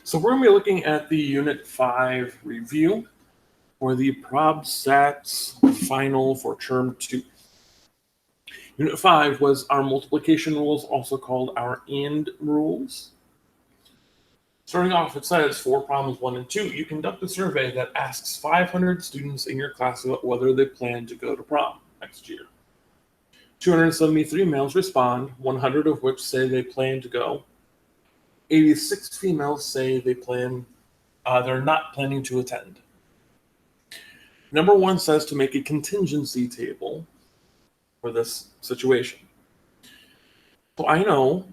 So we're going to be looking at the Unit 5 review for the Prob Stats final for Term 2. Unit 5 was our multiplication rules, also called our AND rules. Starting off, it says for problems 1 and 2, you conduct a survey that asks 500 students in your class about whether they plan to go to prom next year. 273 males respond, 100 of which say they plan to go. 86 females say they're not planning to attend. Number 1 says to make a contingency table for this situation. So I know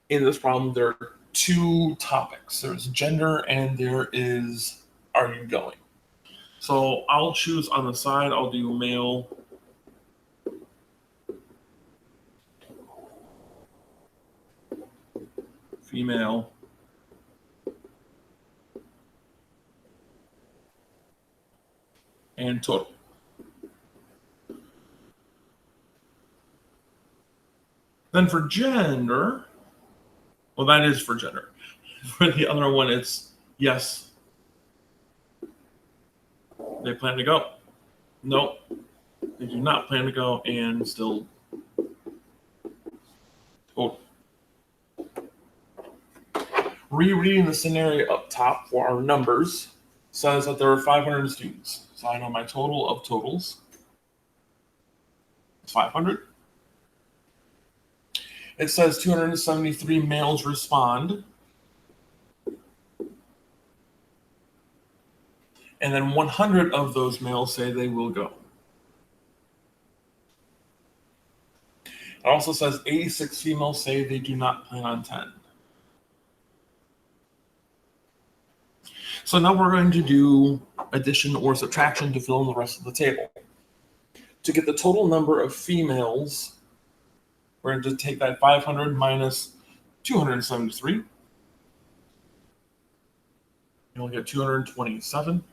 in this problem there are two topics. There's gender and there is are you going. So I'll choose on the side, I'll do male, female, and total. Then for gender, well, that is for gender. For the other one, it's yes, they plan to go. No, they do not plan to go, and still total. Rereading the scenario up top for our numbers says that there are 500 students. So I know my total of totals is 500. It says 273 males respond. And then 100 of those males say they will go. It also says 86 females say they do not plan on 10. So now we're going to do addition or subtraction to fill in the rest of the table. To get the total number of females, we're going to take that 500 minus 273. You'll get 227.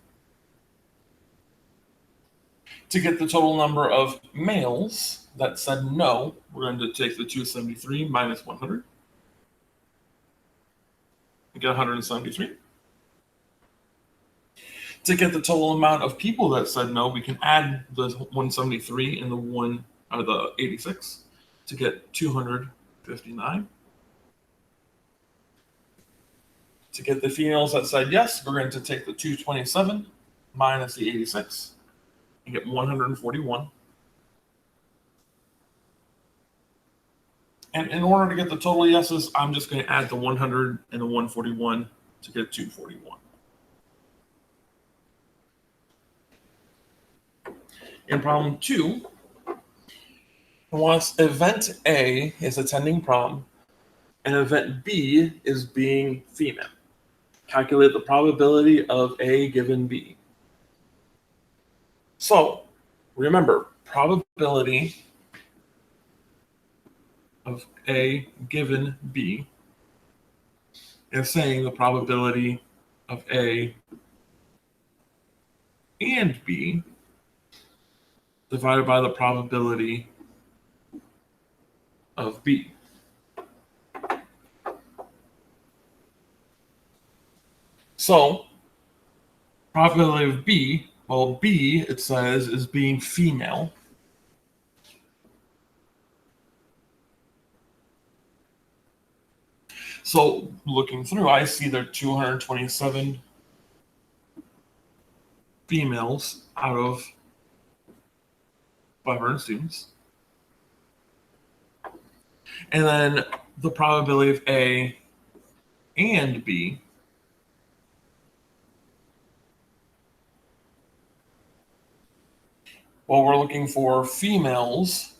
To get the total number of males that said no, we're going to take the 273 minus 100. You get 173. To get the total amount of people that said no, we can add the 173 and the 86 to get 259. To get the females that said yes, we're going to take the 227 minus the 86 and get 141. And in order to get the total yeses, I'm just going to add the 100 and the 141 to get 241. In problem 2, once event A is attending prom and event B is being female, calculate the probability of A given B. So remember, probability of A given B is saying the probability of A and B divided by the probability of B. So, probability of B, well, B, it says, is being female. So, looking through, I see there are 227 females out of 500 students. And then the probability of A and B we're looking for females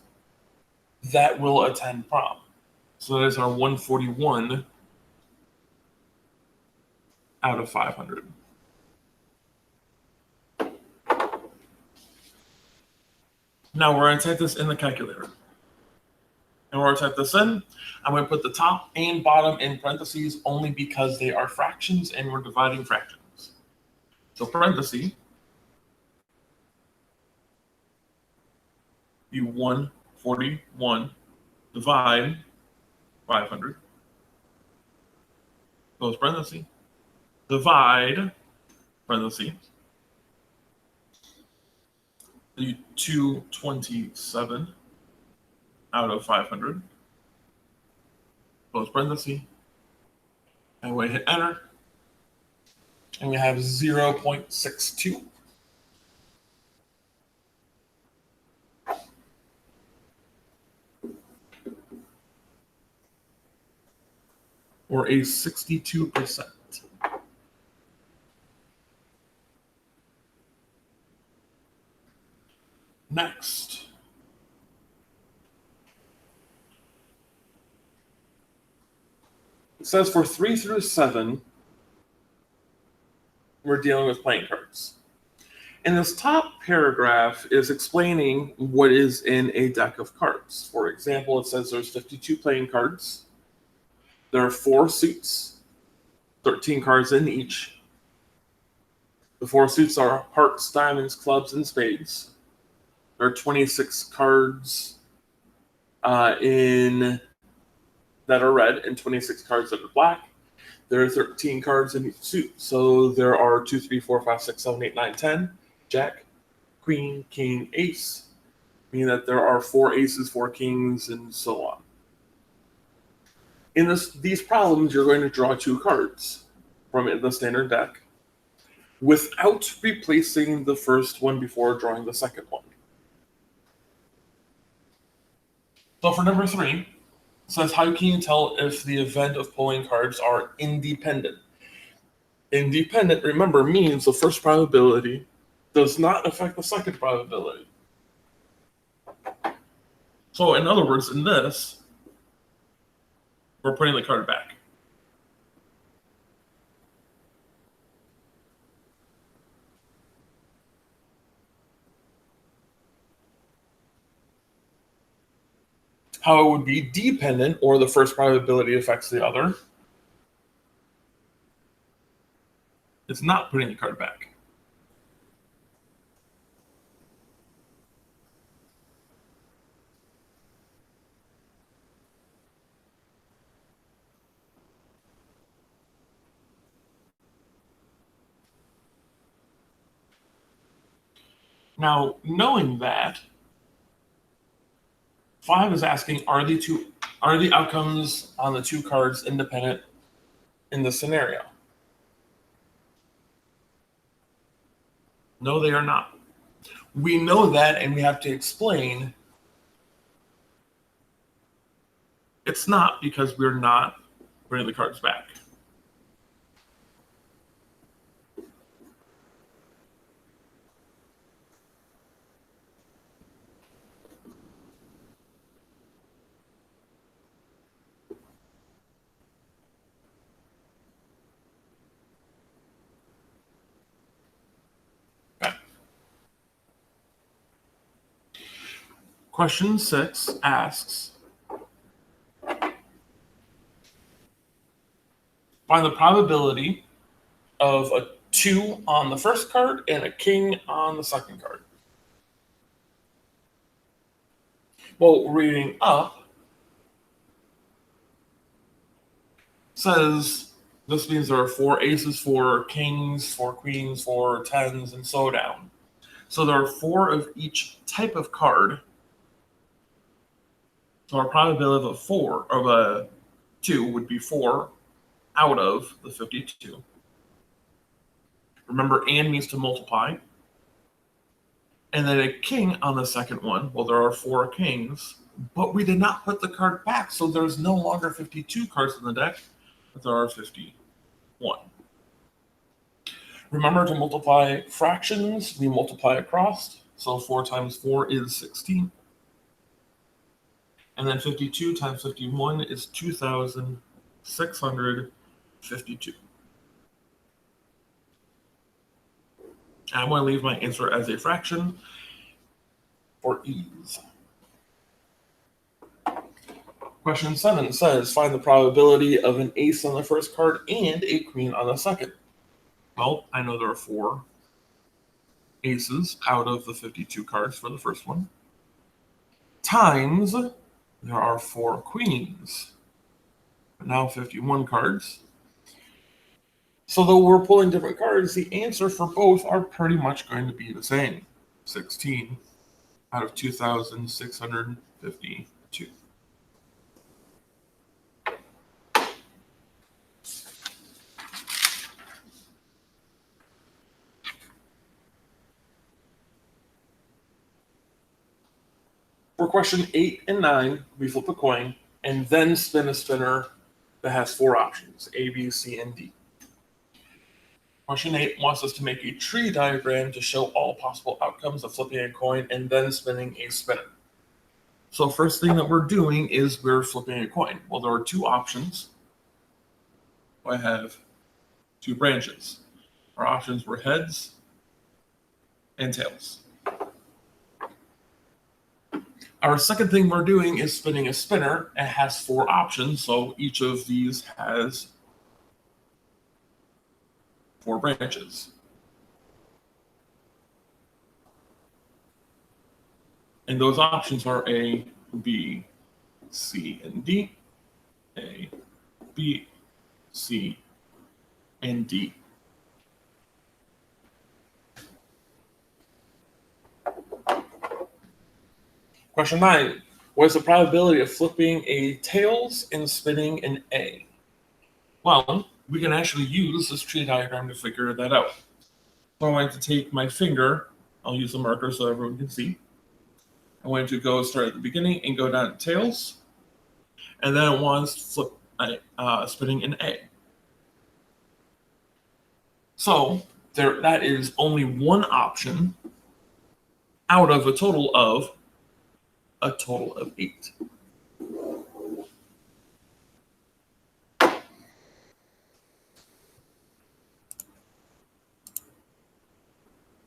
that will attend prom. So that is our 141 out of 500. Now we're going to type this in the calculator. In order to type this in, I'm going to put the top and bottom in parentheses only because they are fractions and we're dividing fractions. So parentheses, you 141 divide 500. Close parentheses. divide, parentheses, the 227 out of 500, close parentheses, and we hit enter, and we have 0.62. Or a 62%. Next, it says for 3 through 7, we're dealing with playing cards. And this top paragraph is explaining what is in a deck of cards. For example, it says there's 52 playing cards. There are 4 suits, 13 cards in each. The 4 suits are hearts, diamonds, clubs, and spades. There are 26 cards that are red and 26 cards that are black. There are 13 cards in each suit. So there are 2, 3, 4, 5, 6, 7, 8, 9, 10. Jack, queen, king, ace. Meaning that there are 4 aces, 4 kings, and so on. In these problems, you're going to draw 2 cards from the standard deck without replacing the first one before drawing the second one. So for number 3, it says, how can you tell if the event of pulling cards are independent? Independent, remember, means the first probability does not affect the second probability. So in other words, in this, we're putting the card back. How it would be dependent, or the first probability affects the other, it's not putting the card back. Now, knowing that, 5 is asking, are the outcomes on the 2 cards independent in the scenario? No, they are not. We know that, and we have to explain it's not, because we're not putting the cards back. Okay. Question 6 asks, find the probability of a 2 on the first card and a king on the second card. Well, reading up says this means there are 4 aces, 4 kings, 4 queens, 4 tens, and so down. So there are 4 of each type of card. So our probability of a 2 would be 4 out of the 52. Remember, and means to multiply. And then a king on the second one, well, there are 4 kings, but we did not put the card back, so there's no longer 52 cards in the deck, but there are 51. Remember, to multiply fractions, we multiply across, so 4 times 4 is 16. And then 52 times 51 is 2,652. I'm going to leave my answer as a fraction for ease. Question 7 says, find the probability of an ace on the first card and a queen on the second. Well, I know there are 4 aces out of the 52 cards for the first one, times there are 4 queens, but now 51 cards. So though we're pulling different cards, the answer for both are pretty much going to be the same. 16 out of 2,652. For question 8 and 9, we flip a coin and then spin a spinner that has 4 options, A, B, C, and D. Question 8 wants us to make a tree diagram to show all possible outcomes of flipping a coin and then spinning a spinner. So first thing that we're doing is we're flipping a coin. Well, there are 2 options. I have 2 branches. Our options were heads and tails. Our second thing we're doing is spinning a spinner. It has 4 options, so each of these has 4 branches. And those options are A, B, C, and D. A, B, C, and D. Question 9. What is the probability of flipping a tails and spinning an A? Well, we can actually use this tree diagram to figure that out. So I'm going to take my finger, I'll use a marker so everyone can see. I'm going to go start at the beginning and go down to tails. And then it wants to flip spinning an A. So that is only one option out of a total of 8.